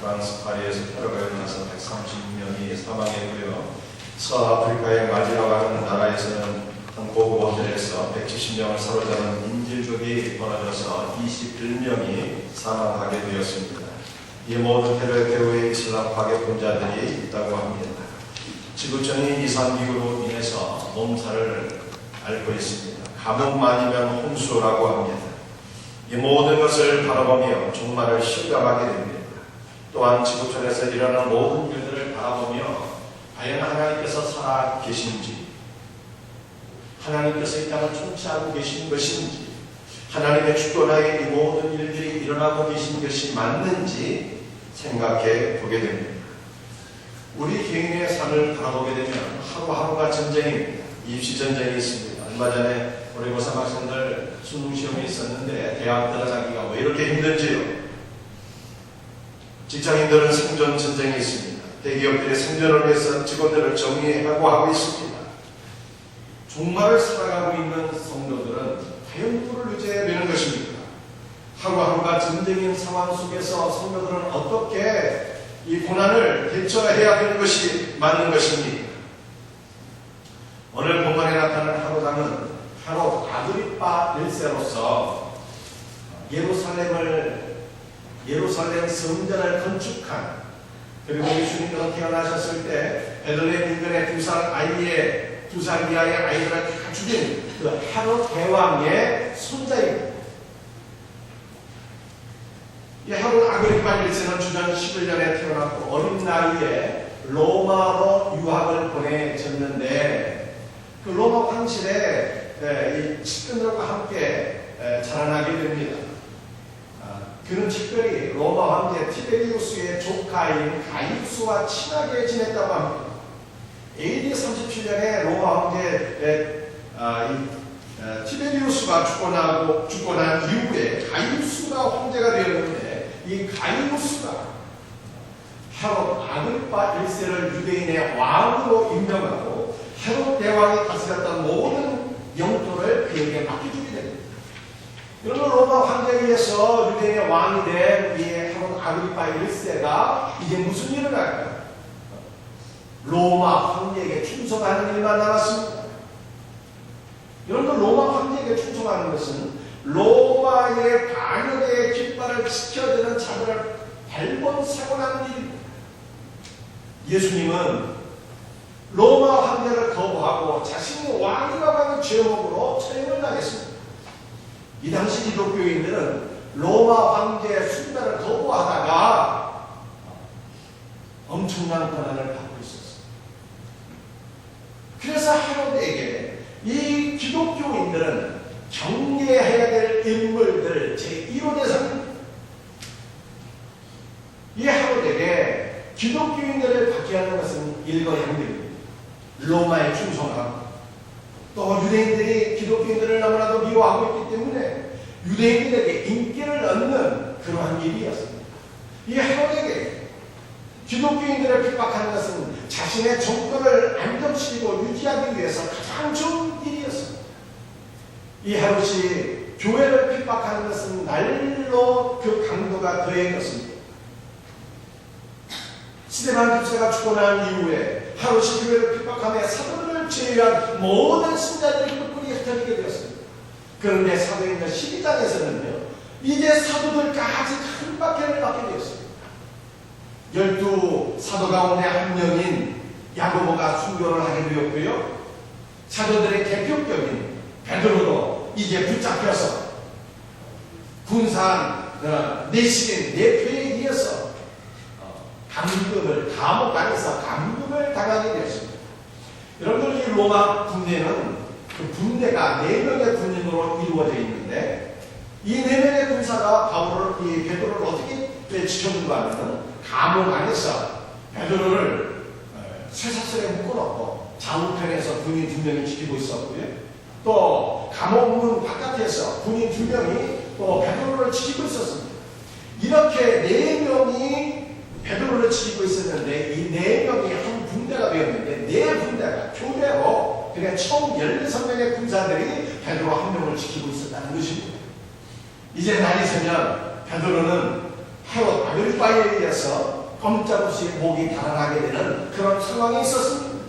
프랑스 파리에서 테러가 일어나서 130명이 사망했고요. 서아프리카의 말리라고 하는 나라에서는 한 고급 호텔에서 170명을 사로잡은 인질족이 벌어져서 21명이 사망하게 되었습니다. 이 모든 테러 배후에 이슬람 파괴꾼자들이 있다고 합니다. 지구촌이 이산기후로 인해서 몸살을 앓고 있습니다. 가뭄만이면 홍수라고 합니다. 이 모든 것을 바라보며 종말을 실감하게 됩니다. 또한 지구촌에서 일어나는 모든 일들을 바라보며 과연 하나님께서 살아 계신지, 하나님께서 이 땅을 통치하고 계신 것인지, 하나님의 주권하에 이 모든 일들이 일어나고 계신 것이 맞는지 생각해 보게 됩니다. 우리 개인의 삶을 바라보게 되면 하루하루가 전쟁입니다. 입시전쟁이 있습니다. 얼마 전에 우리 고3 학생들 수능시험이 있었는데 대학 들어가기가 왜 이렇게 힘든지요? 직장인들은 생존 전쟁이 있습니다. 대기업들의 생존을 위해서 직원들을 정리하고 하고 있습니다. 종말을 살아가고 있는 성도들은 과연 누구를 의지해야 되는 것입니까? 하루하루가 전쟁인 상황 속에서 성도들은 어떻게 이 고난을 대처해야 되는 것이 맞는 것입니까? 오늘 본문에 나타난 헤롯왕은 헤롯 아그리파 1세로서 예루살렘 성전을 건축한, 그리고 예수님께서 태어나셨을 때 베들레헴 인근의 2살 이하의 아이들을 다 죽인 그 헤롯 대왕의 손자입니다. 이 헤롯 아그리파 1세는 주전 11년에 태어났고 어린 나이에 로마로 유학을 보내졌는데 그 로마 황실에 이 측근들과 함께 자라나게 됩니다. 그는 특별히 로마 황제 티베리우스의 조카인 가이우스와 친하게 지냈다고 합니다. AD 37년에 로마 황제 티베리우스가 죽고 난 이후에 가이우스가 황제가 되었는데 이 가이우스가 헤롯 아그리파 1세를 유대인의 왕으로 임명하고 헤롯 대왕이 다스렸던 모든 영토를 그에게 맡겨주게 됩니다. 그러면 로마 황제에 의해서 유대인의 왕이 된 이 헤롯 아그리파 1세가 이제 무슨 일을 할까요? 로마 황제에게 충성하는 일만 남았습니다. 여러분, 로마 황제에게 충성하는 것은 로마의 반역의 깃발을 지켜주는 자들을 밟아서고나는 일입니다. 예수님은 로마 황제를 거부하고 자신이 왕이라고 하는 제목으로 처형을 당했습니다. 이 당시 기독교인들은 로마 황제의 숭배를 거부하다가 엄청난 고난을 받고 있었습니다. 그래서 헤롯에게 이 기독교인들은 경계해야 될 인물들 제1호 대상입니다. 이 헤롯에게 기독교인들을 받게 하는 것은 일거양득입니다. 로마에 충성하고 또 유대인들이 기독교인들을 너무나도 미워하고 있기 때문에 유대인들에게 인기를 얻는 그러한 일이었습니다. 이 헤롯에게 기독교인들을 핍박하는 것은 자신의 정권을 안정시키고 유지하기 위해서 가장 좋은 일이었습니다. 이 헤롯이 교회를 핍박하는 것은 날로 그 강도가 더해졌습니다. 스데반 집사가 죽고 난 이후에 헤롯이 교회를 핍박하며 사도들을 제외한 모든 신자들이 뿔뿔이 흩어지게 되었습니다. 그런데 사도행전 12장에서는요, 이제 사도들까지 큰 박해를 받게 되었습니다. 12 가운데 한 명인 야고보가 순교를 하게 되었고요. 사도들의 대표격인 베드로도 이제 붙잡혀서 군사 내시린 내표에 의해서 감옥 안에서 감금을 당하게 되었습니다. 여러분들, 이 로마 군대는 그 군대가 4명의 군인으로 이루어져 있는데 이 4명의 군사가 이 베드로를 어떻게 지켜준가 하면 감옥 안에서 베드로를 쇠사슬에 묶어놓고 좌우편에서 군인 2명이 지키고 있었고요. 또 감옥문 바깥에서 군인 2명이 또 베드로를 지키고 있었습니다. 이렇게 4명이 베드로를 지키고 있었는데 이 4명이 한 분대가 되었는데 4분대가 교대로 그냥 총 16명의 군사들이 베드로 1명을 지키고 있었다는 것입니다. 이제 날이 새면 베드로는 헤롯 아그리파 핍박에 의해서 꼼짝없이 목이 달아나게 되는 그런 상황이 있었습니다.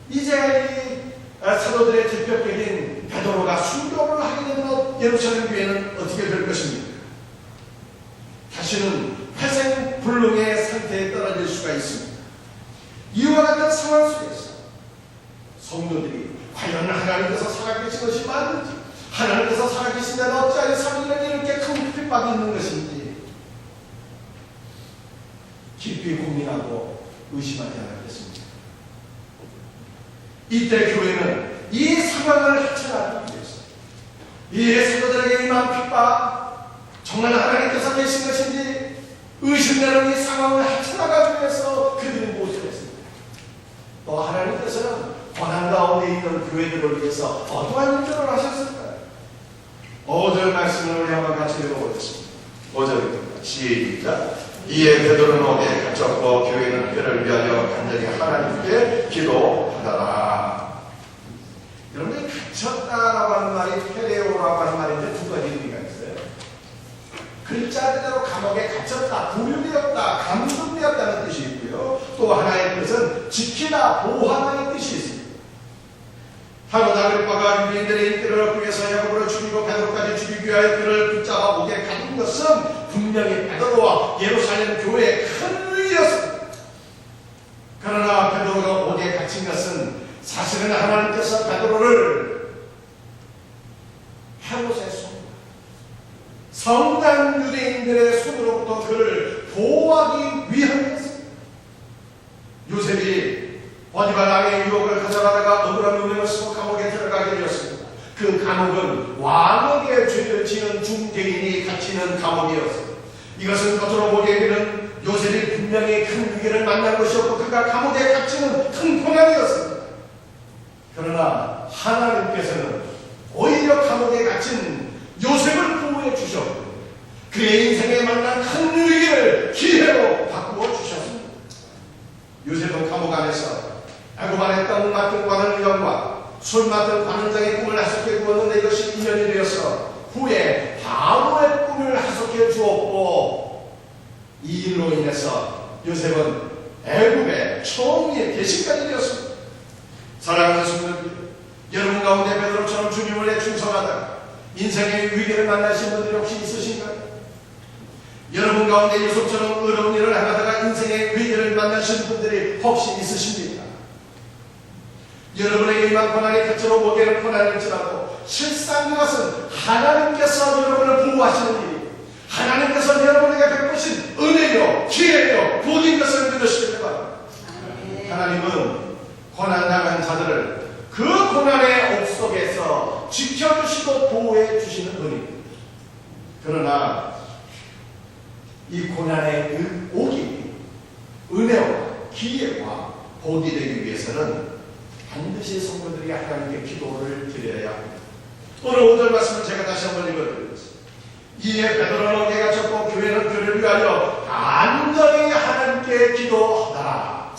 이제 이 사도들의 대표적인 베드로가 순교를 하게 되면 예루살렘 교회는 어떻게 될 것입니까? 다시는 회생불능의 상태에 떨어질 수가 있습니다. 이와 같은 상황 속에서 성도들이 과연 하나님께서 살아계신 것이 맞는지, 하나님께서 살아계신다면 어찌하여 사람들에게 이렇게 큰 핍박이 있는 것인지 깊이 고민하고 의심하지 않았겠습니까? 이때 교회는 이 상황을 헤쳐나가기 위해서, 이 성도들에게 임한 핍박, 정말 하나님께서 계신 것인지 의심되는 이 상황을 헤쳐나가기 위해서 그들이 모색했습니다. 또 하나님께서는 고난 가운데 있는 교회들을 위해서 어떠한 일들을 하셨을까요? 5절 말씀을 우리 한번 같이 읽어보겠습니다. 5절입니다. 시작. 이에 베드로는 옥에 갇혔고 교회는 그를 위하여 간절히 하나님께 기도하더라. 여러분들, 갇혔다라고 하는 말이 페레오라고 하는 말인데 두 가지 의미가 있어요. 글자 그대로 감옥에 갇혔다, 부류되었다, 감금되었다는 뜻이 있고요. 또 하나의 뜻은 지키다, 보호하다는 뜻이 있습니다. 하고 아그리빠가 유대인들의 인기를 얻기 위해서 야고보를 죽이고 베드로까지 죽이기 위하여 그를 붙잡아 옥에 가둔 것은 분명히 베드로와 예루살렘 교회의 큰 위기였습니다. 그러나 베드로가 옥에 갇힌 것은 사실은 하나님께서 베드로를 헤롯의 손, 성난 유대인들의 손으로부터 그를 보호하기 위함이었습니다. 요셉이 보디발 왕의 유혹을 가져가다가 억울한 누명을 쓰고 감옥에 들어가게 되었습니다. 그 감옥은 왕에게 죄를 지은 중대인이 갇히는 감옥이었습니다. 이것은 겉으로 보기에는 요셉이 분명히 큰 위기를 만난 것이었고 그가 감옥에 갇히는 큰 고난이었습니다. 그러나 하나님께서는 오히려 감옥에 갇힌 요셉을 보호해 주셨고 그의 인생에 만난 큰 위기를 기회로 바꾸어 주셨습니다. 요셉은 감옥 안에서 애굽 안에 떡 맡은 관원장과 술 맡은 관원장의 꿈을 하속해 주었는데 이것이 인연이 되어서 후에 바로의 꿈을 하속해 주었고 이 일로 인해서 요셉은 애굽의 총리의 대신까지 되었습니다. 사랑하는 성도들, 여러분 가운데 베드로처럼 주님을 충성하다가 인생의 위기를 만나신 분들이 혹시 있으신가요? 여러분 가운데 요셉처럼 어려운 일을 하다가 인생의 위기를 만나신 분들이 혹시 있으십니까? 여러분에게 임한 고난이 겉으로 보기에는 고난일지라도 실상 그것은 하나님께서 여러분을 보호하시는 일이고 하나님께서 여러분에게 베푸신 은혜요, 기회요, 복인 것을 믿으시길 바랍니다. 하나님은 고난당한 자들을 그 고난의 옥 속에서 지켜주시고 보호해 주시는 분입니다. 그러나 이 고난의 옥이 은혜와 기회와 복이 되기 위해서는 반드시 성도들이 하나님께 기도를 드려야 합니다. 오늘 5절 말씀을 제가 다시 한번 읽어드리겠습니다. 이에 베드로는 옥에 갇혔고 교회는 그를 위하여 간절히 하나님께 기도하더라.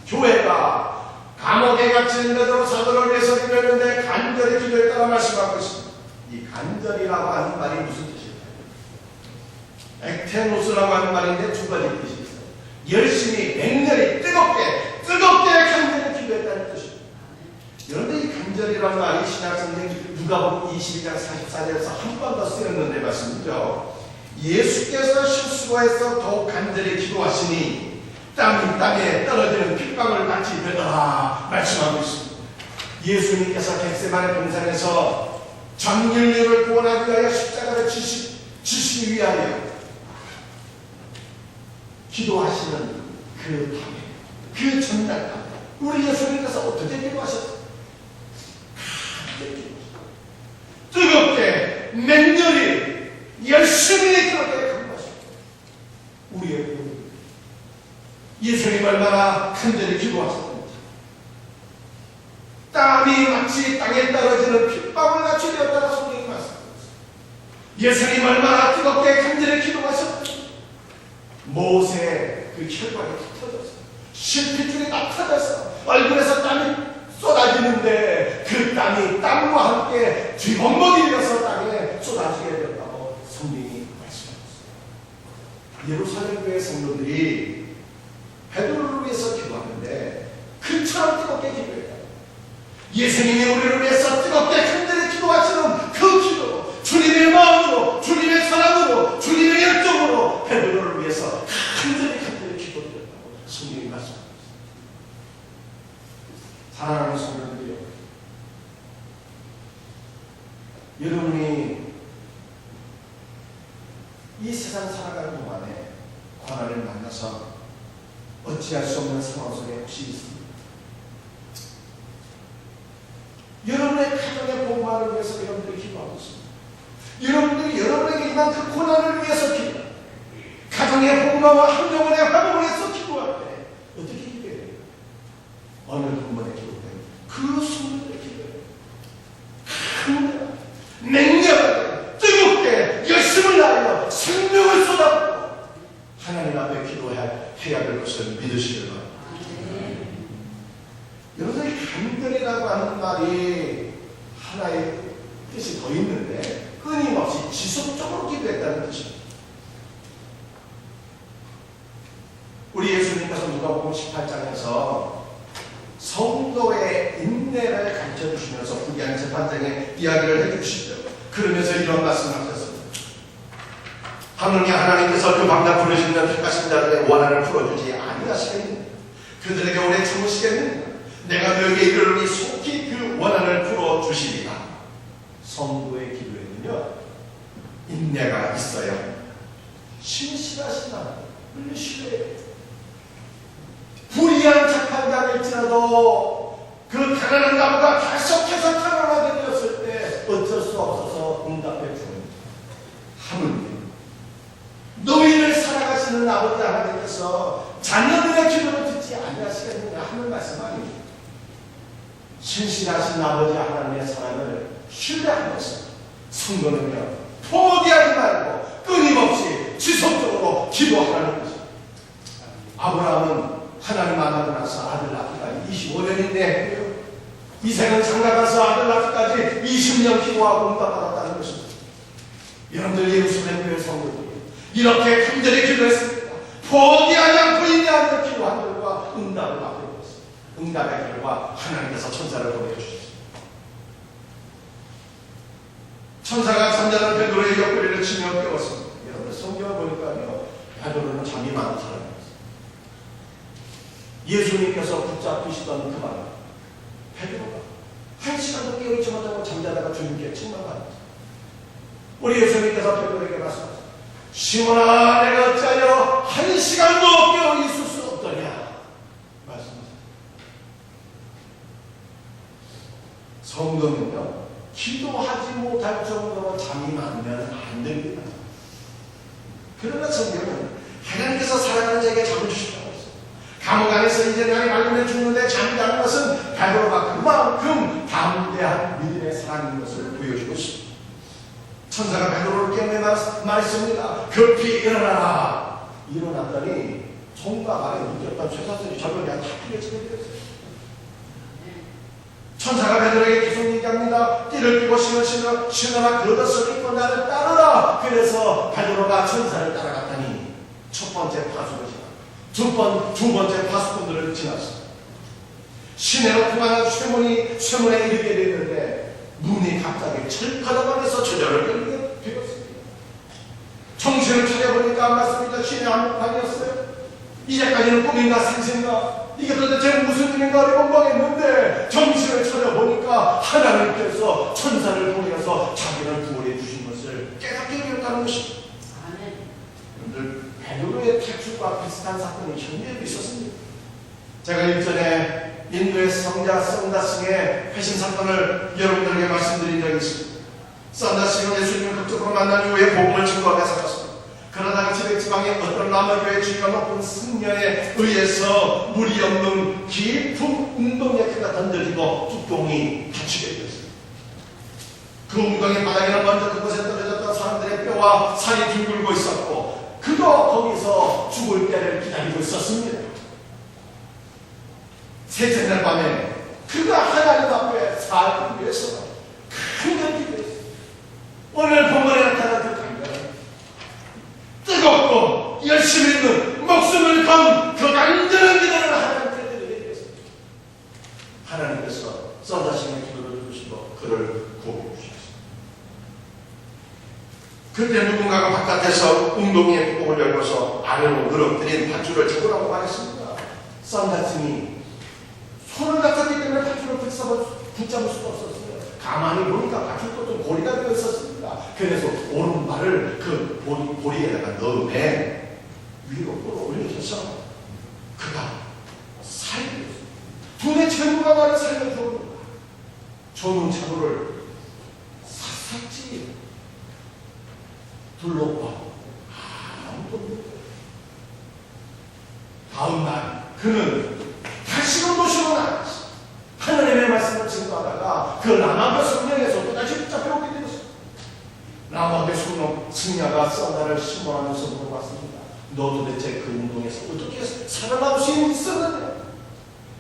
교회가 감옥에 갇힌 베드로 사도를 위해서 기도했는데 간절히 기도했다고 말씀하고 있습니다. 이 간절이라고 하는 말이 무슨 뜻일까요? 액테노스라고 하는 말인데 두 가지 뜻이 있어요. 열심히, 맹렬히, 뜨겁게 간절히 기도했다는 뜻입니다. 여러분들 이 간절이라는 말이 신약성경 누가복음 22장 44절에서 한 번 더 쓰였는데 말씀이죠. 예수께서 실수로해서 더욱 간절히 기도하시니 땀이 땅에 떨어지는 핏방울 같이 되더라 말씀하고 있습니다. 예수님께서 겟세마네 동산에서 전 인류를 구원하기 위하여 십자가를 지시기 위하여 기도하시는 그 밤에, 그 전날 밤에 우리 예수님께서 어떻게 기도하셨어요? 뜨겁게, 맹렬히, 열심히 그렇게 간구하셨어요. 우리의 부모님 예수님 얼마나 간절히 기도하셨는지, 땀이 마치 땅에 떨어지는 핏방울같이 되었다고 성경이 말씀합니다. 예수님 얼마나 뜨겁게 간절히 기도하셨는지, 모세의 그 혈관이 다 터졌어요. 실핏줄이 다 터져서 얼굴에서 땀이 쏟아지는데 그 땀이 땀과 함께 쥐범벅이 되어서 땅에 쏟아지게 예루살렘 교회 성도들이 베드로를 위해서 기도하는데 그처럼 뜨겁게 기도해요. 예수님이 우리를 위해서 뜨겁게 간절히 기도하시는 그 기도, 주님의 마음으로, 주님의 사랑으로, 주님의 열정으로 베드로를 위해서 간절히 기도드렸다고 성경이 말씀합니다. 사랑하는 성도들이요, 여러분이 이 세상 살아가는 동안에 고난을 만나서 어찌할 수 없는 상황 속에 혹시 있습니다. 여러분의 가정의 복만을 위해서 여러분들이 기도하고 있습니다. 여러분들이 여러분에게 임한 그 고난을 위해서 기도합니다. 가정의 복만과 한영혼의 회복을 위해서 기도할 때 어떻게 기도해요? 어느 분만의 기도해요? 그 순간의 기도해요. 맹렬하게 뜨겁게 열심을 다하여 생명을 쏟아붓고 하나님 앞에 기도해야 될 것을 믿으시길 바랍니다. 여러분들이 간절이라고 하는 말이 하나의 뜻이 더 있는데 끊임없이 지속적으로 기도했다는 뜻입니다. 우리 예수님께서 누가복음 18장에서 성도의 인내를 가르쳐 주시면서 불의한 재판장의 이야기를 해주시죠. 그러면서 이런 말씀하셨습니다. 하나님께서 그 방자 부르시는 택하신 자들의 원한을 풀어주지 아니하시겠느냐? 그들에게 오래 참으시겠느냐? 내가 너에게 이르노니 속히 그 원한을 풀어주시리라. 성도의 기도에는요, 인내가 있어야 합니다. 신실하신 하나님, 신뢰해요. 불의한 재판장일지라도 그 가난한 나무가 계속해서 타락하게 되었을 때 어쩔 수 없어서 응답해 줍니다. 하물며 너희를 사랑하시는 아버지 하나님께서 자녀들의 기도를 듣지 아니하시겠느냐 하는 말씀 아닙니다. 신실하신 아버지 하나님의 사랑을 신뢰하면서 성도는요, 포기하지 말고 끊임없이 지속적으로 기도하라는 것입니다. 아브라함은 하나님 만나고 나서 아들 낳기까지 25년인데 이생은 장가가서 아들 낳기까지 20년 기도하고 응답받았다는 것입니다. 여러분들 예루살렘 교회 성도들이 이렇게 간절히 기도했습니다. 포기하지 않고 인내하며 기도한 결과 응답을 받게 되었습니다. 응답의 결과 하나님께서 천사를 보내주셨습니다. 천사가 잠자는 베드로의 옆구리를 치며 깨웠습니다. 여러분 성경을 보니까요, 베드로는 잠이 많은 사람이었어요. 예수님께서 붙잡히시던 그 말, 베드로가 1시간도 깨어있지 못하고 잠자다가 주님께 책망합니다. 우리 예수님께서 베드로에게 말씀하셨습니다. 시몬아, 내가 어찌하여 1시간도 깨어 있을 수 없더냐 말씀하셨습니다. 성도는요, 기도하지 못할 정도로 잠이 많으면 안 됩니다. 그러나 성경은 하나님께서 사랑하는 자에게 잠을 주신다고 했어요. 감옥 안에서 이제 날이 밝으면 죽는데 잠이 자는 것은 베드로가 그만큼 담대한 믿음의 사랑인 것을 보여주고 있습니다. 천사가 베드로를 깨우며 말했습니다. 급히 일어나라. 일어났더니 총각 안에 묶였던 쇠사슬이 절로 그냥 다 풀려지게 되었어요. 천사가 베드로에게 계속 얘기합니다. 띠를 띠고 신으라 겉옷을 입고 나를 따르라. 그래서 베드로가 천사를 따라갔더니 첫 번째 파수를 지나 두 번째 파수꾼들을 지났습니다. 시내로 그만한 쇠문에 이르게 되는데 문이 갑자기 철가닥하면서 저절을 열리게 되었습니다. 정신을 차려보니까 맞습니다. 시내 한복판이었어요. 이제까지는 꿈인가 생생인가, 이게 도대체 무슨 일인가 어리벙벙했는데 정신을 차려보니까 하나님께서 천사를 보내서 자기를 구원해 주신 것을 깨닫게 되었다는 것입니다. 여러분들, 베드로의 탈출과 비슷한 사건이 현재에도 있었습니다. 제가 일전에 인도의 성자 썬다싱의 회심 사건을 여러분들에게 말씀드린 적이 있습니다. 썬다싱은 예수님을 극적으로 만난 이후에 복음을 증거하며 살았습니다. 그러다가 지백 지방의 어떤 라마교의 주의가 높은 승려에 의해서 물이 없는 깊은 운동약해가 던져지고 뚜껑이 닫히게 되었습니다. 그 웅덩이 바닥에는 먼저 그곳에 떨어졌던 사람들의 뼈와 살이 둥글고 있었고 그도 거기서 죽을 때를 기다리고 있었습니다. 셋째 날 밤에 그가 하나님 앞에 살기 위해서 간절히 기도했습니다. 오늘 본문에 나타난 그 간절은 뜨겁고 열심히 그때 누군가가 바깥에서 웅덩이의 뚜껑을 열고서 아래로 늘어뜨린 밧줄을 잡으라고 말했습니다. 썬다슨이 손을 다쳤기 때문에 밧줄을 붙잡을 수가 없었어요. 가만히 보니까 밧줄도 좀 고리가 되어 있었습니다. 그래서 오른발을 그 고리에다가 넣으면 위로 끌어올려서 그가 살려줬어요. 두뇌 전부가 나를 살려줍니다. 좋은 차도를 샅샅이 둘러보고 아무도 없는 거예요. 다음 날 그는 다시금 도시로 나갔어요. 하나님의 말씀을 증거하다가 그 라마의 성령에서 또다시 붙잡혀오게 되었습니다. 라마의 승려가 썬다를 심어하면서 물어봤습니다. 너 도대체 그 운동에서 어떻게 살아남을 수 있었느냐?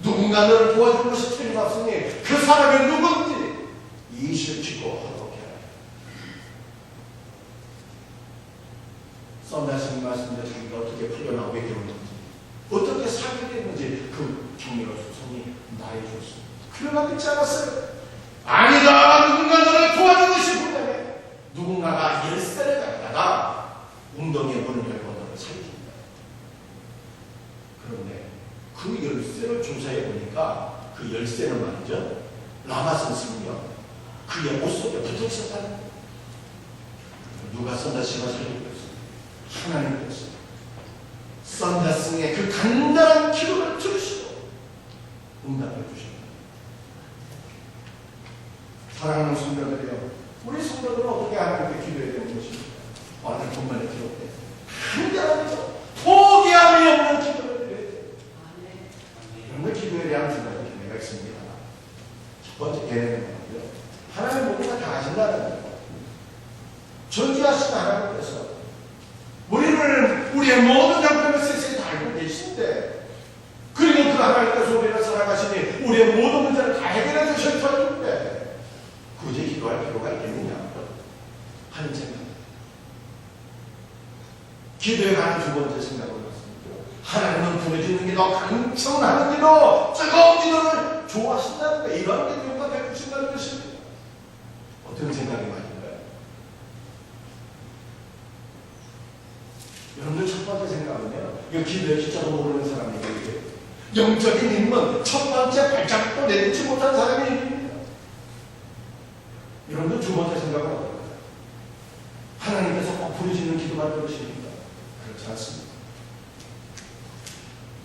누군가 너를 도와줄 것이 틀림없으니 그 사람이 누군지 이실 짓고 하도록 해라. 썬다 스님 말씀대로 자기가 어떻게 풀려나오게 되었는지 어떻게 살게 됐는지 그 경미로 조선이 말해줬습니다. 그러나 믿지 않았어요. 아니다. 누군가 너를 도와줄 것이 분명해. 누군가가 열쇠를 갖다가 웅덩이에 문을 열고 너를 살립니다. 그런데 그 열쇠를 조사해 보니까 그 열쇠는 말이죠. 라마슨 스님이요. 그의 옷 속에 붙어 있었다는 거예요. 누가 썬다스가 살리고 있어요? 하나님께서 썬다스의 그 간단한 기도를 들으시고 응답해 주십니다. 사랑하는 성도들이요, 우리 성도들은 어떻게 하나님께 기도해야 되는 것입니까? 오늘 본문에 기록된 간단한 기도, 포기함이 없는 기도를 드려야 돼요. 이런 걸 기도에 대한 두 가지 견해가 있습니다. 첫 번째 견해는 뭐냐고요? 하나님 모두가 다 아신다는 거예요. 존귀하신 하나님께서 우리의 모든 형편을 세세히 다 알고 계신데, 그리고 그 하나님께서 우리를 사랑하시니 우리의 모든 문제를 다 해결해 주실 터인데 굳이 기도할 필요가 있겠느냐 하는 생각. 기도에 관한 두 번째 생각을 했습니다. 하나님은 부르짖는 기도, 간청하는 기도, 뜨거운 기도를 좋아하신다는 거예요. 이런 게 용납해 주신다는 것입니다. 어떤 생각이 맞을까요? 여러분들 첫 번째 생각은요, 이 기도의 기초도 모르는 사람에게 영적인 인문 첫 번째 발작도 내딛지 못한 사람의 일입니다. 여러분들 두 번째 생각은 어떨까요? 하나님께서 꼭 부르짖는 기도만 들으십니까? 그렇지 않습니다.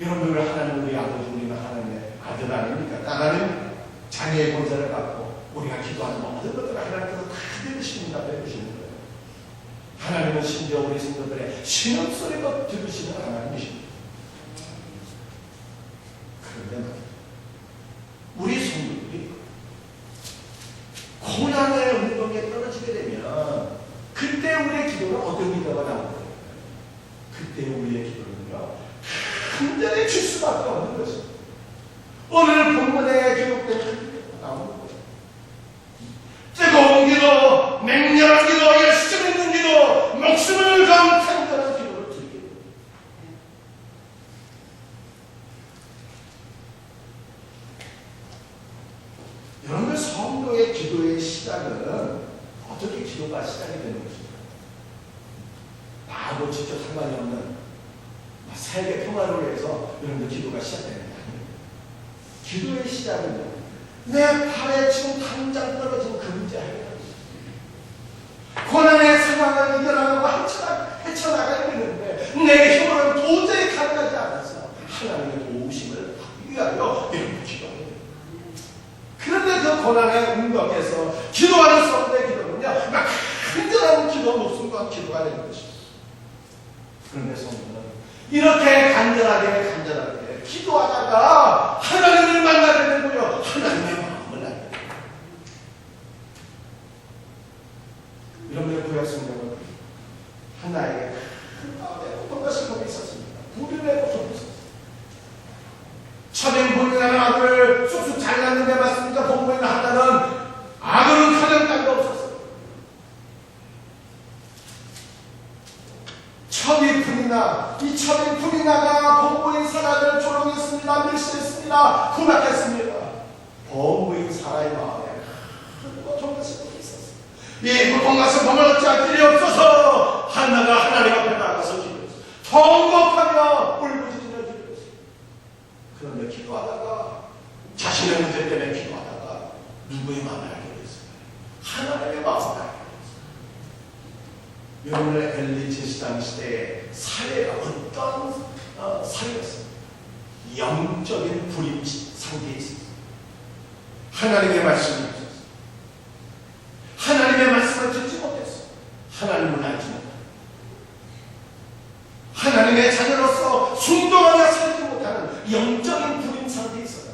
여러분들 하나님은 우리 아버지, 우리는 하나님의 아들 아닙니까? 딸 아닙니까? 자녀의 본자를 갖고 우리가 기도하는 모든 것들을 하나님께서 다 들으십니다. 해주시는 거예요. 하나님은 심지어 우리 성도들의 신음소리도 들으시는 하나님이십니다. 그런데 우리 성도들이 고난의 운동에 떨어지게 되면 그때 우리의 기도는 어떤 기도가 나오거든요. 그때 우리의 기도는요, 한전에 줄 수밖에 없는 것입니다. 오늘 본문에 기록된 그 기도가 나오는 거예요. 뜨거운 기도, 맹렬한 기도, 열심 있는 기도, 목숨을 건 간절한 기도를 드리게 됩니다. 여러분들 성도의 기도의 시작은 어떻게 기도가 시작이 되는 것입니까? 나하고 직접 상관이 없는 세계 평화를 위해서 여러분들 기도가 시작되는 게 아니에요. 기도의 시작은요, 내 팔에 지금 당장 떨어진 그 문제 해결하는 것입니다. 고난의 상황을 이겨나가고 헤쳐나가야 되는데 내 힘으로는 도저히 가능하지 않아서 하나님의 도우심을 받기 위하여 이렇게 기도해야 됩니다. 그런데 그 고난의 운동에서 기도하는 성도의 기도는요, 막 간절한 기도, 목숨과 기도가 되는 것입니다. 그런데 성도는 이렇게 간절하게 기도하다가 하나님을 만나게 되고요, 하나님의 마음을 알게 됩니다. 여러분의 구약 성경은 하나에게 큰 마음에 어떤 것을 보고 있었습니다. 부류의 모습이 있었습니다. 처음 본인의 아들을 쑥쑥 잘났는데 맞습니까? 본부인 하나는 아들은 사냥감이 없었어요. 첩이 분이나 이 첩이 분이나가 본부인 사라를 조롱했습니다. 밀수했습니다. 구박했습니다. 본부인 사라의 마음에 큰 고통을 쓰고 있었어요. 이 고통 가서 범을 어찌할 길이 없어서 한나가 하나님 앞에 나가서 기도했어. 통곡하며 울부짖으며 기도했어. 그런데 기도하다가 자신의 문제 때문에 기도하다가 누구의 마음을 알게 됐어요? 하나님의 마음을 알게 됐어요. 여러분의 엘리 제사장 시대의 사회가 어떤 사회였어요? 영적인 불임 상태에 있었어요. 하나님의 말씀이 없었어요. 하나님의 말씀을 듣지 못했어요. 하나님을 알지 못했어요. 하나님의 자녀로서 순종하며 살지 못하는 영적인 불임 상태에 있어요.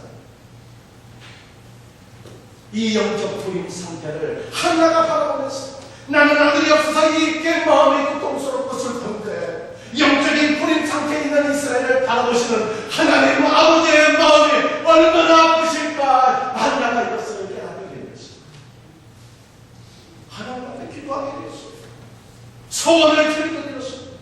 이 영적 불임 상태를 한나가 바라보면서 나는 아들이 없어서 이게 마음이 고통스럽고 슬픈데 영적인 불임 상태에 있는 이스라엘을 바라보시는 하나님 아버지의 마음이 얼마나 아프실까. 한나가 이것을 깨닫게 된 것입니다. 하나님 앞에 기도하게 되었어요. 소원을 드리게 되었습니다.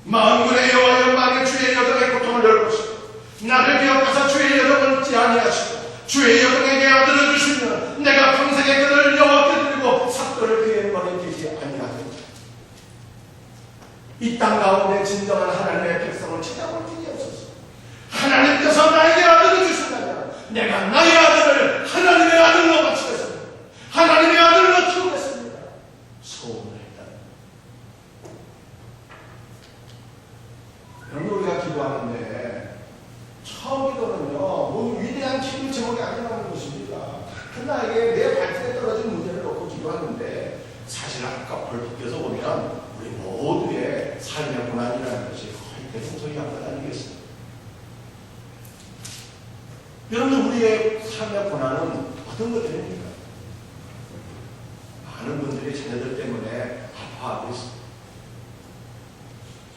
만군의 여호와여, 만일 주의 여정의 고통을 열보시고 나를 기억하사 주의 여정을 잊지 아니하시고 주의 여정에게 아들을 주시면 내가 평생에 그를 여호와께 드리고 삭도를 그의 머리에 끼지 아니하리라. 이 땅 가운데 진정한 하나님의 백성을 찾아볼 길이 없었어. 하나님께서 나에게 아들을 주신다면 내가 나의 아들을 하나님의 아들로 바치겠습니다. 하나님의 아들로 키우겠습니다. 소원을 했다. 여러분, 우리가 기도하는데 처음 기도는요 뭐 위대한 기도 제목이 아니라는 것입니다. 하나에게 내 발등에 떨어진 문제를 놓고 기도하는데 사실 아까 벌떡해서 보면 우리 모두의 삶의 고난이라는 것이 거의 대성소리 양반 아니겠습니까? 여러분, 우리의 삶의 고난은 어떤 것들입니까? 많은 분들이 자녀들 때문에 아파하고 있습니다.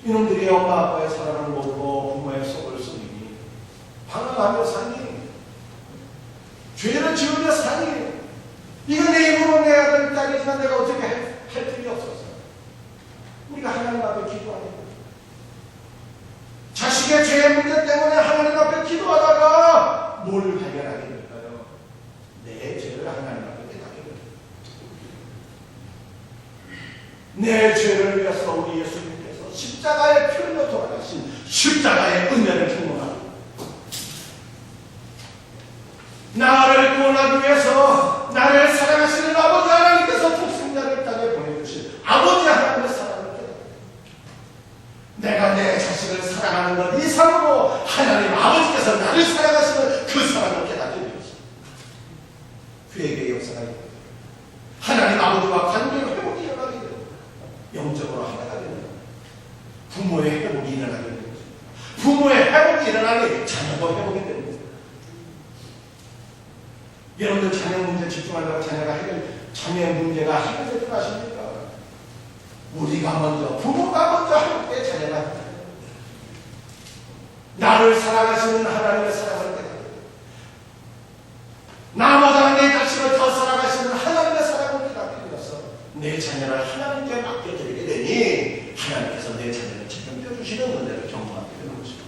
이놈들이 엄마 아빠의 사랑을 모르고 부모의 속을 썩이니 방황하며 사니 죄를 지으며 사니 이거 내 입으로 내 아들 딸이지만 내가 어떻게 할 길이 없었어. 우리가 하나님 앞에 기도하는 거예요. 자식의 죄의 문제 때문에 하나님 앞에 기도하다가 뭘 해결하게 될까요? 내 죄를 하나님 앞에 깨닫게 됩니다. 내 죄를 위해서 우리 예수님께서 십자가의 피를 흘려 돌아가신 십자가의 은혜를 경험합니다. 나를 구원하기 위해서 나를 사랑하시는 아버지 하나님께서 독생자를 땅에 보내주신 아버지 하나님의 사랑을 깨닫습니다. 내가 내 자식을 사랑하는 것 이상으로 하나님 아버지께서 나를 사랑하시는 그 사랑을 깨닫게 되었습니다. 그에게 역사가 있습니다. 하나님 아버지와 관계의 회복이 일어나게 됩니다. 영적으로 하나가 됩니다. 부모의 회복이 일어나게 됩니다. 부모의 회복이 일어나니 자녀도 회복이 됩니다. 여러분들 자녀 문제 집중하다가 자녀의 문제가 해결될 줄 아십니까? 우리가 먼저, 부모가 먼저 할 때 자녀가 합니다. 나를 사랑하시는 하나님의 사랑을 깨닫게 나보다 내 자식을 더 사랑하시는 하나님의 사랑을 깨닫게 되어서 내 자녀를 하나님께 맡겨드리게 되니 하나님께서 내 자녀를 책임져 주시는 은혜를 경험하게 되는 것입니다.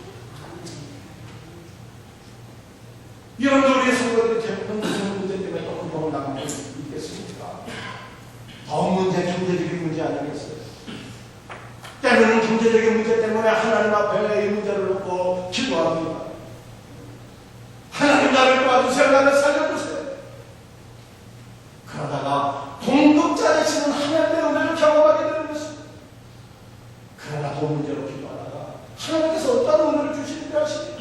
여러분들, 우리의 성도들이 대부분 무슨 문제 때문에 또 금방 나가고 있겠습니까? 더 경제적인 문제 아니겠어요? 때로는 경제적인 문제 때문에 하나님 앞에 이 문제를 놓고 기도합니다. 하나님, 나를 도와주세요. 나를 살려주세요. 그러다가 공급자 되시는 하나님의 은혜를 경험하게 되는 것입니다. 그러나 돈 문제로 기도하다가 하나님께서 어떤 은혜를 주시는지 아십니까?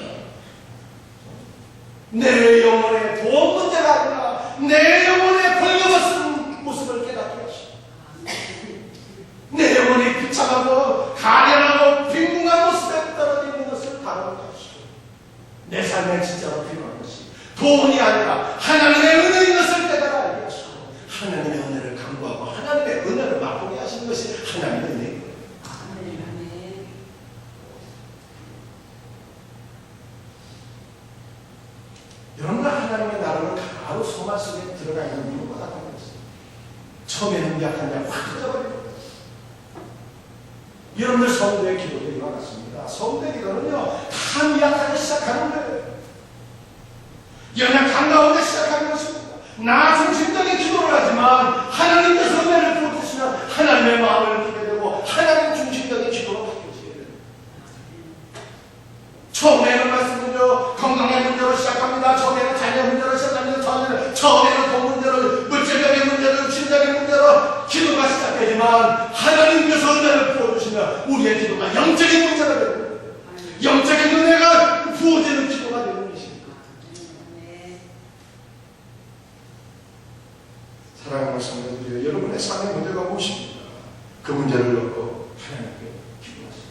내 영혼의 돈 문제가 아니라 내 영혼의 벌거벗은 모습을 깨닫게 하시고 내 영혼이 비참하고 가련하고 빈궁한 모습에 떨어져 있는 것을 바라보게 하시고 내 삶에 진짜로 필요한 것이 돈이 아니라 하나님의 은혜인 것을 깨달아 알게 하시고 하나님의 은혜를 강구하고 하나님의 은혜를 맛보게 하시는 것이 하나님의 은혜입니다. 여러분들, 하나님의 나라는 바로 소마 속에 들어가 있는 물과 같다는 것입니다. 처음에는 약한데 확 터져버립니다. 여러분들, 성도의 기도도 이와 같습니다. 성도의 기도는요 다 미약하게 시작하는 거예요. 연약한 가운데 시작하는 것입니다. 나 중심적인 기도를 하지만 하나님께서 은혜를 부어주시면 하나님의 마음을 느끼게 되고 되지만 하나님께서 은혜를 부어주시면 우리의 기도가 영적인 문제가 되는 거예요. 영적인 은혜가 부어지는 기도가 되는 것입니다. 사랑하는 성도들, 여러분의 삶의 문제가 무엇입니까? 그 문제를 놓고 하나님께 기도하시고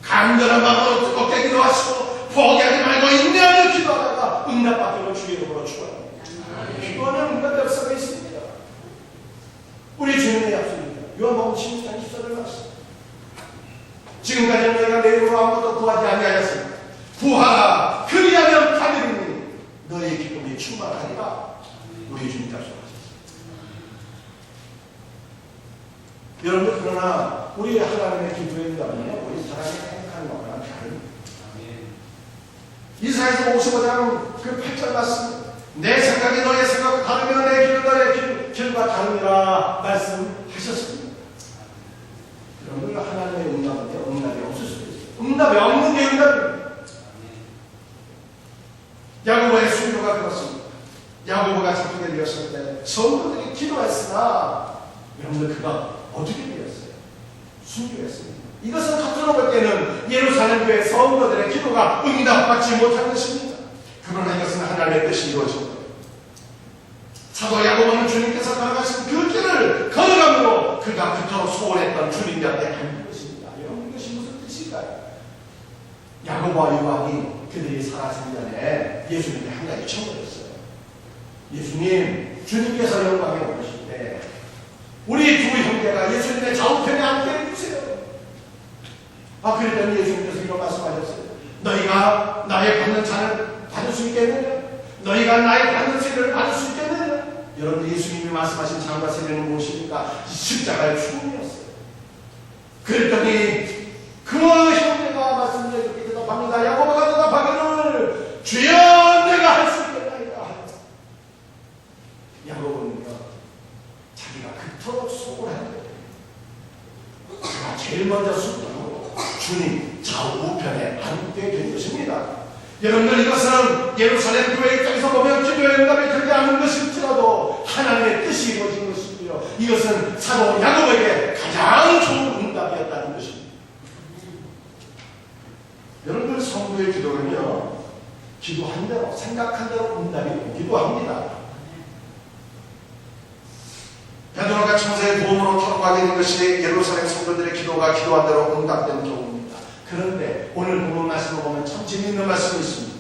간절한 마음으로 뜨겁게 기도하시고 포기하지 말고 인내하며 기도하다가 응답받기로 주의 이름으로 축원합니다. 기도하면 응답의 역사가 있습니다. 우리 주님의 약속입니다. 요한복음 16장 14절 말씀. 지금까지 너희가 내 이름으로 아무것도 구하지 아니하였으니 구하라 그리하면 받으리니 너희의 기쁨이 충만하리라. 우리 주님 약속하셨습니다. 여러분들, 그러나 우리 하나님의 기도의 응답은요, 우리 사람이 생각하는 것과는 다릅니다. 이사야서 55장 그 8절 말씀, 내 생각이 너의 생각과 다르며 내 길은 너의 길과 다르니라 말씀하셨습니다. 여러분, 하나님의 응답은요, 응답이 없을 수도 있어요. 응답이 없는 게 응답입니다. 야고보의 순교가 그렇습니다. 야고보가 잡히게 되었을 때 성도들이 기도했으나 여러분들 그가 어떻게 되었어요? 순교했습니다. 이것은 겉으로 볼 때는 예루살렘 교회 성도들의 기도가 응답받지 못한 것입니다. 그러나 이것은 하나님의 뜻이 이루어진 거예요. 사도 야고보는 주님께서 걸어가신 그 길을 걸어가므로 그가 그토록 소원했던 주님 곁에 앉는 것입니다. 여러분, 이것이 무슨 뜻일까요? 야고보와 요한이 그들이 살아가기 전에 예수님께 한 가지 청구했어요. 예수님, 주님께서 영광에 오실 때 우리 두 형제가 예수님의 좌우편에 앉게 해주세요. 그랬더니 예수님께서 이런 말씀하셨어요. 너희가 나의 받는 잔을 받을 수 있겠느냐? 너희가 나의 받는 세례를 받을 수 있겠느냐? 여러분, 예수님이 말씀하신 잔과 세례는 무엇입니까? 십자가의 죽음이었어요. 그랬더니 그 형제가 말씀드렸기 대답합니다. 야고보가 대답하기를 주여 내가 할 수 있겠나이다. 야고보는요, 자기가 그토록 수고를 했는데 제가 제일 먼저 수고하고 주님 좌우편에 앉게 된 것입니다. 여러분들, 이것은 예루살렘 교회 입장에서 보면 기도의 응답이 되지 않은 것일지라도 하나님의 뜻이 이루어진 것이고요. 이것은 사도 야고보에게 가장 좋은 응답이었다는 것입니다. 여러분들, 성도의 기도는요, 기도한 대로, 생각한 대로 응답이 오기도 합니다. 베드로가 천사의 도움으로 타락하게 된 것이 예루살렘 성도들의 기도가 기도한 대로 응답된 경우입니다. 그런데 오늘 본문 말씀을 보면 참 재미있는 말씀이 있습니다.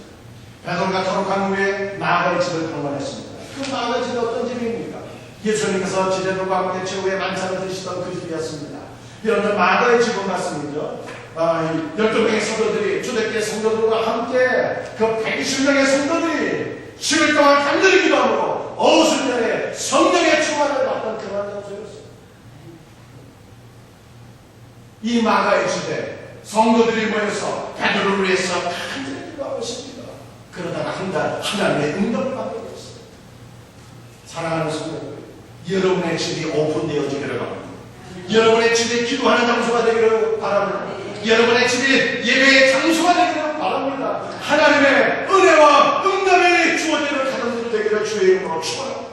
베드로가 타락한 후에 마가의 집을 방문했습니다. 그 마가의 집이 어떤 집입니까? 예수님께서 지도자들과 함께 최후의 만찬을 드시던 그 집이었습니다. 여러분들, 마가의 집은 말씀이죠. 12명의 성도들이, 초대교회 성도들과 함께 그 120명의 성도들이 10일 동안 간절히 기도함으로 어우순절에 성령의 충만을 받던 그런 장소였어요. 이 마가의 집에 성도들이 모여서 베드로를 위해서 간절히 기도하고 있습니다. 그러다가 한 달 하나님의 응답을 받게 되었어요. 사랑하는 성도들, 여러분의 집이 오픈되어지기를 바랍니다. 여러분의 집이 기도하는 장소가 되기를 바랍니다. 여러분의 집이 예배의 장소가 되기를 바랍니다. 하나님의 은혜와 응답이 주어지는 가정들이 되기를 주의 이름으로 축원합니다.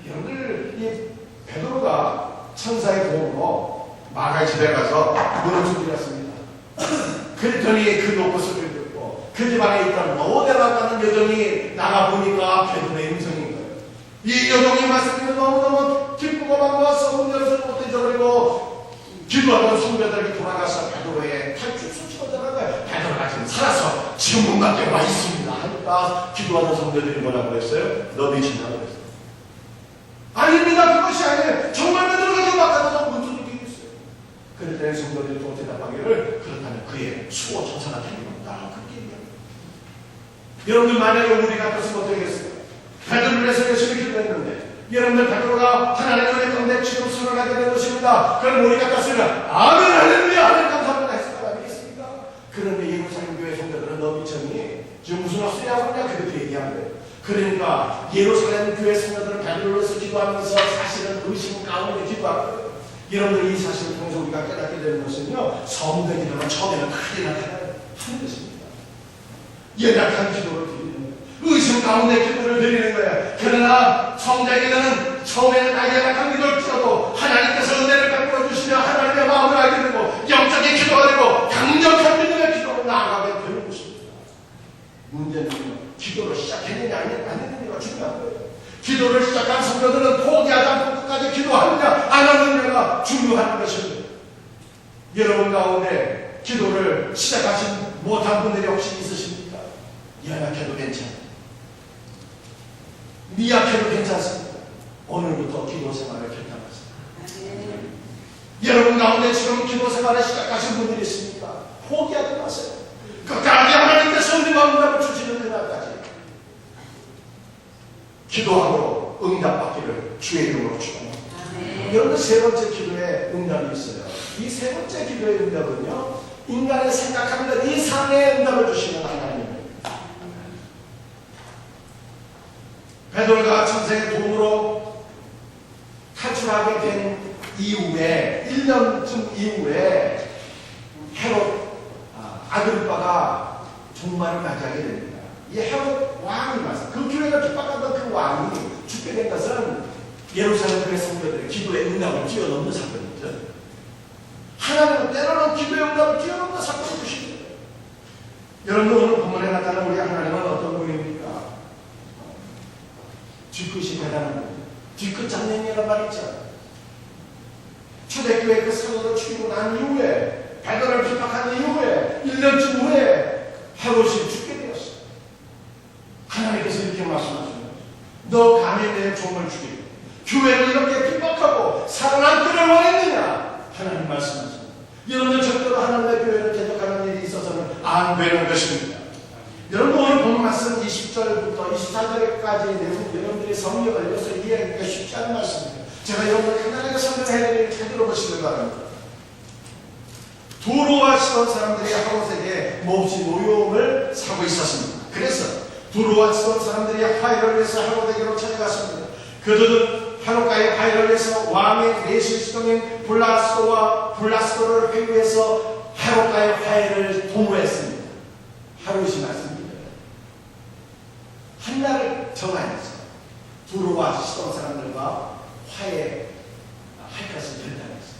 여러분들, 이 베드로가 천사의 도움으로 마가의 집에 가서 문을 두드렸습니다. 그랬더니 그 높은 듣고 그 집 안에 있던 로데라라는 여종이 나가보니까 베드로의 음성인 거예요. 이 여종이 말씀드린 너무너무 기쁘고 반가워서 문 열어서 못 잊어버리고 기도하던 성도들에게 돌아가서 베드로의 탈출 수치로 전화가 베드로가 지금 살아서 지금 문 밖에 와 있습니다 하니까 기도하던 성도들이 뭐라고 했어요? 너 미친다고 했어요. 아닙니다, 그것이 아니에요. 정말 베드로가 문 밖에서 문 두드리고 있어요. 그랬더니 성도들이 또 대답하기를 그렇다면 그의 수호 천사가 되는 겁니다. 그렇게 얘기합니다. 여러분들, 만약에 우리 같았으면 어떻게 했어요? 베드로를 위해서 열심히 기도했는데 여러분들, 베드로가 하나님의 은혜 가운데 지금 순응하게 된 것입니다. 그럼 우리 같았으면 아멘 할렐루야 하늘 감사합니다 했을 거 아니겠습니까? 그런데 예루살렘 교회 성도들은 너 미쳤니? 지금 무슨 헛소리 하고 있냐? 그렇게 얘기한 거예요. 그러니까 예루살렘 교회 성도들은 베드로로서 기도하면서 사실은 의심 가운데 기도한 거예요. 여러분들, 이 사실을 통해서 우리가 깨닫게 되는 것은요, 성도의 기도는 처음에는 크게 나타나는 것입니다. 연약한 기도를 드리는 거예요. 의심 가운데 기도를 드리는 거예요. 그러나 성도의 기도는 처음에는 다 연약한 기도일지라도 하나님 중요한 것입니다. 여러분 가운데 기도를 시작하신 못한 분들이 혹시 있으십니까? 연약해도 괜찮아요. 미약해도 괜찮습니다. 오늘부터 기도 생활을 결단하세요. 여러분 가운데 지금 기도 생활을 시작하신 분들이 있습니까? 포기하지 마세요. 끝까지 하나님께서 은혜와 응답을 주시는 그날까지 기도함으로 응답받기를 주의 이름으로 축원합니다. 여러분들 세 번째 기도에 응답이 있어요. 이 세 번째 기도의 응답은요, 인간의 생각하는 것 이상의 응답을 주시는 하나님입니다. 베드로가 천사의 도움으로 탈출하게 된 이후에 1년쯤 이후에 헤롯 아그리빠가 종말을 맞이하게 됩니다. 이 헤롯 왕이 와서 그 교회가 핍박하던 그 왕이 죽게 된 것은 예루살렘 교회 성도들의 기도의 응답을 뛰어넘는 사건이죠. 하나님은 때로는 기도의 응답을 뛰어넘는 사건을 주십니다. 여러분 오늘 본문에 나타난 우리 하나님은 어떤 분입니까? 뒤끝이 대단한 분이에요. 뒤끝 장면이란 말이죠. 초대교회 그 사도를 죽이고 난 이후에 베드로를 핍박한 이후에 1년쯤 후에 헤롯이 죽게 되었어요. 하나님께서 이렇게 말씀하십니다. 너 감히 내 종을 죽이고 교회를 이렇게 핍박하고 살아남기를 원했느냐? 하나님 말씀하십니다. 여러분들 절대로 하나님의 교회를 대적하는 일이 있어서는 안 되는 것입니다. 여러분 오늘 본 말씀 20절부터 24절까지의 내용 여러분들이 성경을 읽어서 이해하기가 쉽지 않은 말씀입니다. 제가 여러분들 간단하게 설명해드리니 잘 들어보시길 바랍니다. 두로와 사람들이 하롯에게 몹시 노여움을 사고 있었습니다. 그래서 두로와 사람들이 화해를 위해서 하롯에게로 찾아갔습니다. 그들은 하롯과의 화해를 위해서 왕의 내실수동인 블라스도를 회유해서 하롯과의 화해를 도모했습니다. 하롯이 말씀입니다. 한날을 정하여서 두로와 시돈 사람들과 화해할 것을 결단했어요.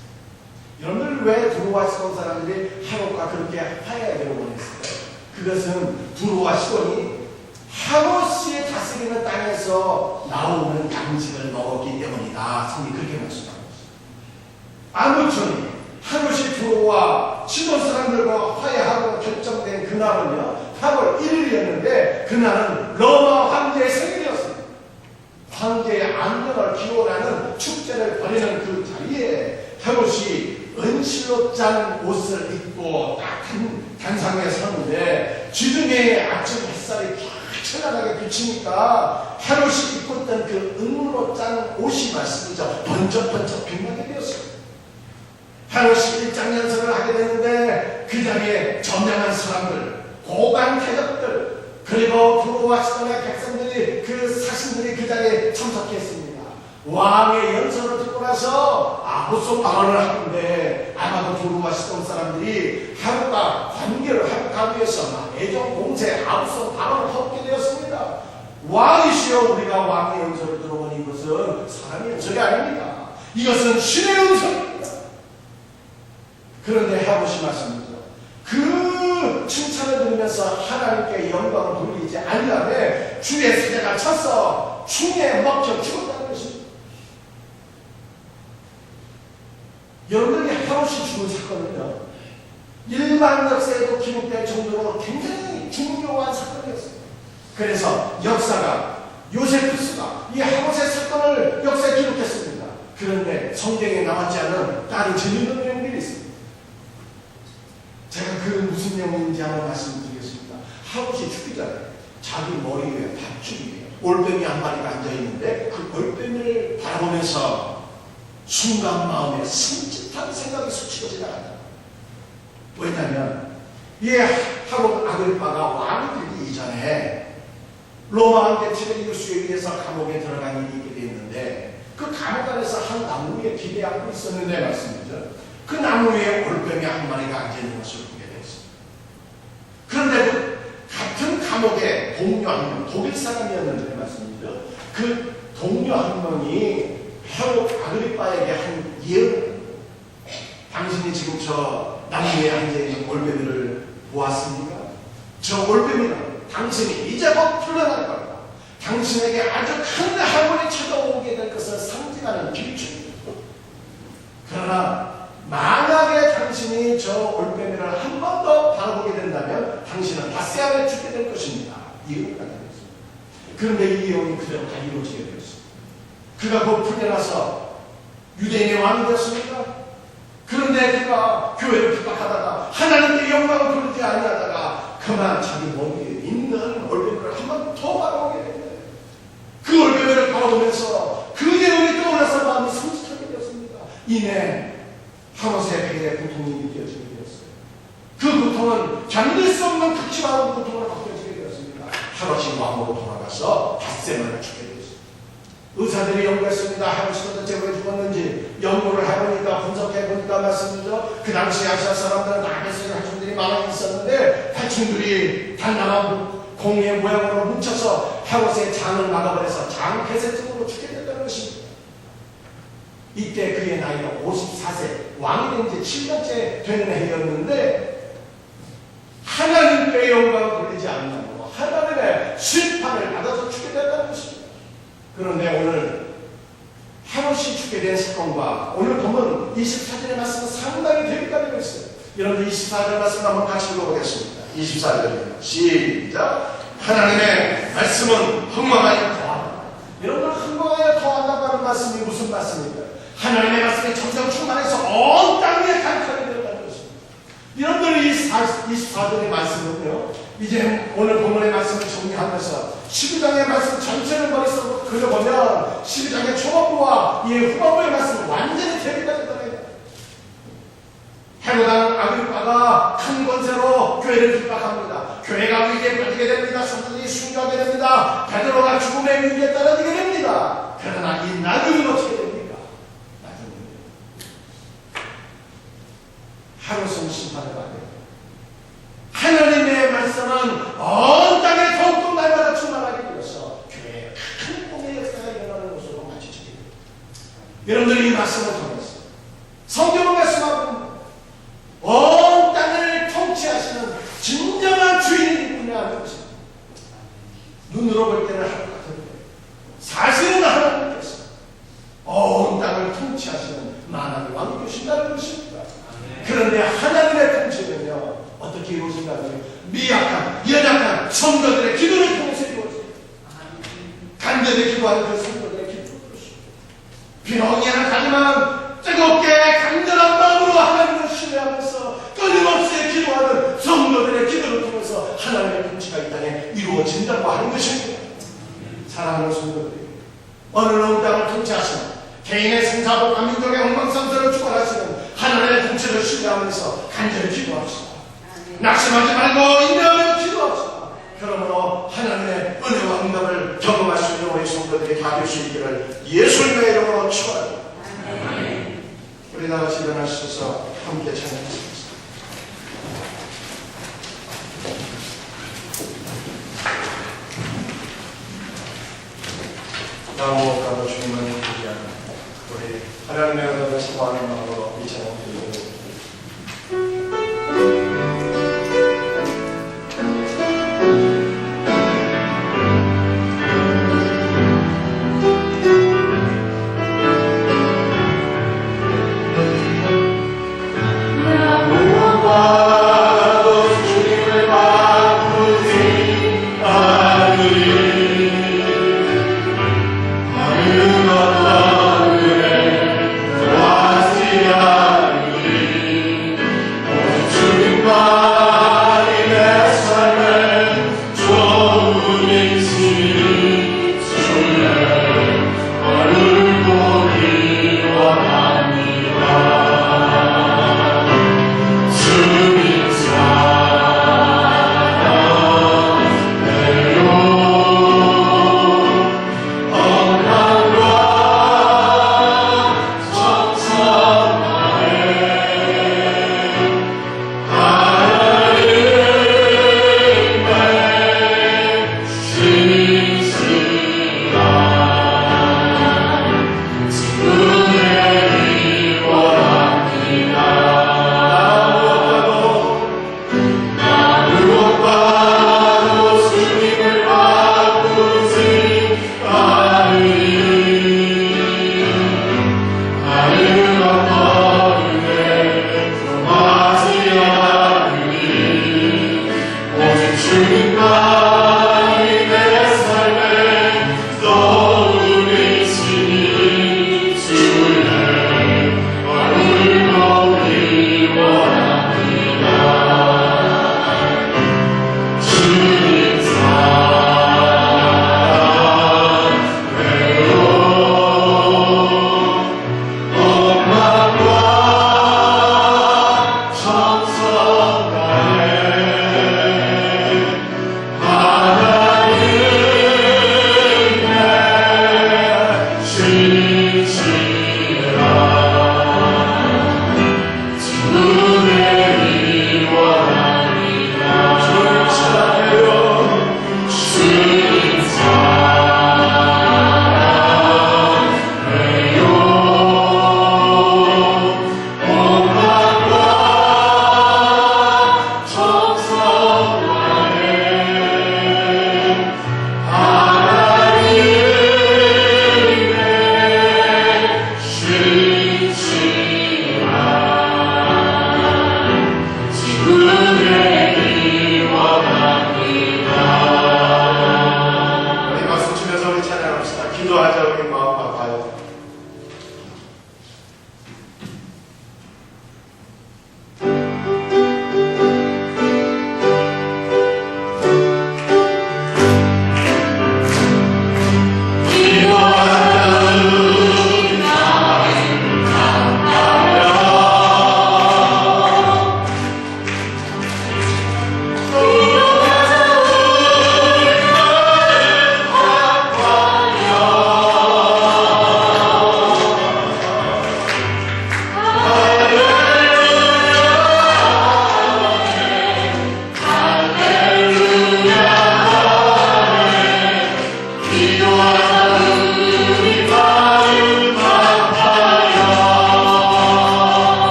여러분들 왜 두로와 시돈 사람들이 하롯과 그렇게 화해하기를 원했어요? 그것은 두로와 시돈이 하롯이 다스리는 땅에서 나오는 양식을 먹었기 때문이다. 성경이 그렇게 말씀하고 있어요. 아무쪼록 하롯이 두로와 시돈 사람들과 화해하고 결정된 그날은요, 8월 1일이었는데 그날은 로마 황제의 생일이었습니다. 황제의 안녕을 기원하는 축제를 벌이는 그 자리에 헤롯이 은실로 짠 옷을 입고 따뜻한 단상에 섰는데 지중해의 아침 햇살이 찬란하게 비치니까 헤롯이 입고 있던 그 은으로 짠 옷이 말씀이죠. 번쩍번쩍 빛나게 되었습니다. 헤롯이 일장연설을 하게 되는데 그 자리에 점령한 사람들, 고관 태적들, 그리고 두로와 시돈의 백성들이 그 사신들이 그 자리에 참석했습니다. 왕의 연설을 듣고 나서 아부소 방언을 하는데 아마도 두로와 시돈 사람들이 헤롯과 관계를 회복하기 위해서 애정 공세 아부소 방언을 헛게 되었습니다. 왕이시여 우리가 왕의 연설을 들어보니 이것은 사람의 연설이 아닙니다. 이것은 신의 연설입니다. 그런데 헤롯이 말씀입니다. 그 칭찬을 들으면서 하나님께 영광을 돌리지 아니하되 주의 세대가 쳤어 충에 먹혀 죽었다는 것입니다. 여러분들이 헤롯이 죽은 사건은요, 일반 역사에도 기록될 정도로 굉장히 중요한 사건이었어요. 그래서 역사가 요세푸스가 이 헤롯의 사건을 역사에 기록했습니다. 그런데 성경에 나왔지 않은 다른 재미있는 내용들이 있습니다. 제가 그 무슨 내용인지 한번 말씀드리겠습니다. 헤롯이 죽기 전에 자기 머리 위에 밧줄이 올빼미 한 마리가 앉아있는데 그 올빼미를 바라보면서 순간 마음에 섬찟한 생각이 스치고 지나간다. 왜냐하면 이 헤롯 아그리빠가 왕이 되기 이전에 로마 황제 티베리우스에 의해서 감옥에 들어간 일이 있게 됐는데 그 감옥 안에서 한 나무 위에 기대하고 있었는데 말씀이죠. 그 나무 위에 올빼미 한 마리가 앉아있는 것을 보게 되었습니다. 그런데 그 같은 감옥의 동료 한 명, 독일 사람이었는데 말씀이죠. 그 동료 한 명이 헤롯 아그리빠에게 한 예언을, 당신이 지금 저 나무 위에 앉아있는 올빼미를 보았습니까? 저 올빼미는 당신이 이제 곧 풀려날 겁니다. 당신에게 아주 큰 학문이 찾아오게 될 것을 상징하는 길줄입니다. 그러나 그러나 만약에 당신이 저 올빼미를 한 번 더 바라보게 된다면 당신은 닷새 안에 죽게 될 것입니다. 예언을 하게 되었습니다. 그런데 이 예언이 그대로 다 이루어지게 되었습니다. 그가 곧 풀려나서 유대인의 왕이 되었습니다. 그런데 그가 교회를 핍박하다가 하나님께 영광을 돌리지 아니하다가 그만 자기 몸에 있는 올빼미를 한 번 더 바라보게 됩니다. 그 올빼미를 바라보면서 그 예언이 떠올라서 마음이 섬찟하게 되었습니다. 이내 하롯의 배에 고통이 느껴지게 되었어요. 그 고통은 견딜 수 없는 극심한 고통으로 바뀌어지게 되었습니다. 하롯이 왕으로 돌아가서 닷새만을 죽게 되었습니다. 의사들이 연구했습니다. 하롯이 도대체 왜 죽었는지 연구를 해보니까 분석해보니까 말씀이죠. 그 당시 아시아 사람들은 암에서 해충들이 많이 있었는데 해충들이 단단한 공의 모양으로 뭉쳐서 헤롯의 장을 막아버려서 장폐쇄증으로 죽게 됐다는 것입니다. 이때 그의 나이가 54세, 왕이 된 지 7년째 되는 해였는데 하나님께 영광을 돌리지 않는다고 하나님의 심판을 받아서 죽게 됐다는 것입니다. 그런데 오늘 헤롯이 죽게 된 사건과 오늘 보면 24절의 말씀은 상당히 대비가 되어 있어요. 여러분들 24절 말씀 한번 같이 읽어보겠습니다. 24절입니다. 시작. 하나님의 말씀은 흥망하여 더한다. 여러분들 흥망하여 더한다고 하는 말씀이 무슨 말씀입니까? 하나님의 말씀이 점점 충만해서 온 땅에 간직하게 되었다는 것입니다. 여러분들 이 24절의 말씀은요, 이제 오늘 본문의 말씀을 정리하면서 12장의 말씀 전체를 머릿속으로 그려보면 12장의 초반부와 이 후반부의 말씀은 완전히 대비가 된다는 거예요. 헤롯 왕 아그리빠가 큰 권세로 교회를 핍박합니다. 교회가 위기에 빠지게 됩니다. 성도들이 순교하게 됩니다. 베드로가 죽음의 위기에 떨어지게 됩니다. 그러나 이 나중은 어떻게 됩니까? 헤롯은 심판을 받아요. 하나님의 말씀은 온 땅에 더욱더 날마다 충만하게 되어서 교회에 큰 공의 역사가 일어나는 것으로 마주치게 됩니다. 여러분들이 이 말씀을 통해서 성경을 말씀하고 온 땅을 통치하시는 진정한 주인이 누구냐 것입니다. 눈으로 볼 때는 하나님 같은데 사실은 하나님께서 온 땅을 통치하시는 만왕의 왕이 되신다는 것입니다. 그런데 하나님의 통치는요 어떻게 이루어진다고요? 미약한, 연약한 성도들의 기도를 통해서 이루어집니다. 간절히 기도하는 그 성도들의 기도를 그렇습니다. 비록 연약하지만 뜨겁게 간절한 마음으로 하나님을 신뢰하면서 끊임없이 기도하는 성도들의 기도를 통해서 하나님의 통치가 이 땅에 이루어진다고 하는 것입니다. 사랑하는 성도들이 어느 땅을 통치하시는 개인의 생사복과 민족의 엉망성쇠를 주관하시는 하나님의 통치를 신뢰하면서 간절히 기도합시다. 낙심하지 말고 인내하며 기도합시다. 그러므로 하나님의 은혜와 응답을 경험할 수 있는 우리 성도들이 다 될 수 있기를 예수님의 이름으로 축원합니다. 우리 다 같이 일어나셔서 함께 찬양하시겠습니다. 나무가도 주님을 부르기하는 우리 하나님의 은혜를 사모하는 마음으로 이 찬양 드리고 어떤 그래 좋아하시랴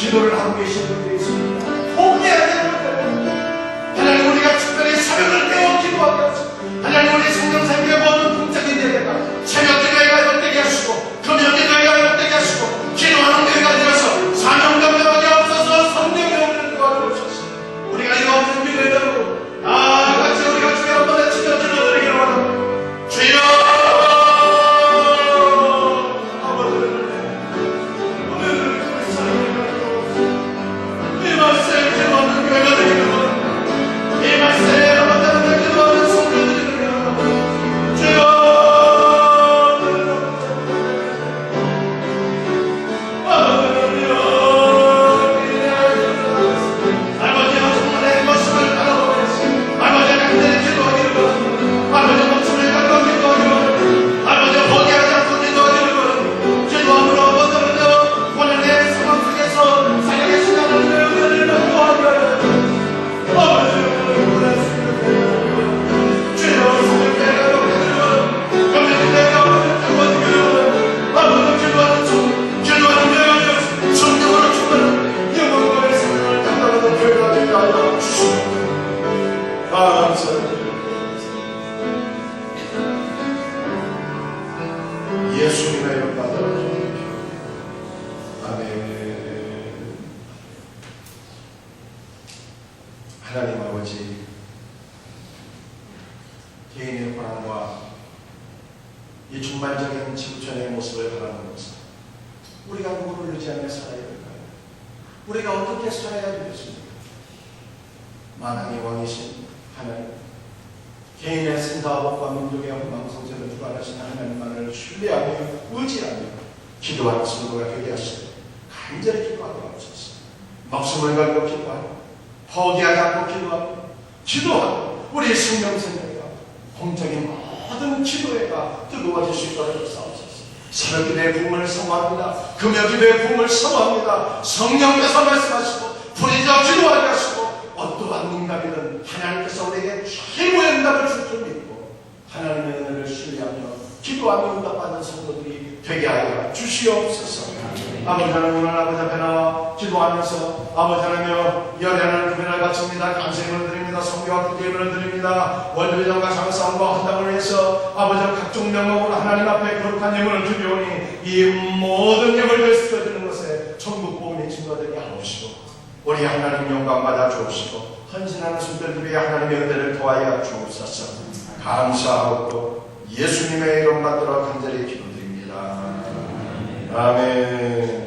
기도를 하고 계신 분들이 있습니다. 포기해야 되는 것들. 하나님 우리가 특별히 사명을 깨워 기도하게 하시고 하나님 우리 성령 삶의 모든 동작이 되다가 새벽 기도회가 헛되게 하시고 금요 기도회가 헛되게 하시고 기도하는 교회가 되어서 사명감정하게 없어서 성령의 오는 도와주옵소서. 우리가 이거 없는 기도회로 같이 우리가 주여 한번에 치며 기도드리기를 원합니다. 주여 예수님의 영광을 아멘. 하나님 아버지, 개인의 고난과 이 중반적인 지구촌의 모습을 바라는 것은 우리가 누구를 의지하며 살아야 될까요? 우리가 어떻게 살아야 되겠습니까? 만왕의 왕이신 하나님, 개인의 생사복과 민족의 영광성체를 주관하신 하나님만을 신뢰하며 의지하며 기도하는 성도가 되게 하시고 간절히 기도하게 하옵소서. 목숨을 걸고 기도하고 포기하지 않고 기도하고 우리 생명생활과 공적인 모든 기도회가 뜨거워질 수 있도록 주옵소서. 새벽기도의 부흥을 사모합니다. 금요기도의 부흥을 사모합니다. 성령께서 말씀하시고 부리짖어 기도하게 하시고 어떠한 응답이든 하나님께서 우리에게 최고의 응답을 줄 줄 믿고 하나님의 은혜를 신뢰하며 기도하며 응답받는 성도들이 되게 하여 주시옵소서. 아버지 하나님, 오늘 아버지 앞에 나와 기도하면서 아버지 하나님여 열애하는 구별을 바칩니다. 감사를 드립니다. 성교와 구제를 드립니다. 원주의정과 장사함과 헌당을 위해서 아버지 각종 명목으로 하나님 앞에 거룩한 예물을 드리오니 이 모든 예물을 쓰여지는 것에 이곳에 천국 복음의 증거되게 하옵시고 우리 하나님 영광 받아 주옵시고 헌신하는 손들 위에 하나님의 은혜를 더하여 주옵소서. 감사하고 예수님의 이름 받들어 간절히 기도드립니다. 아멘.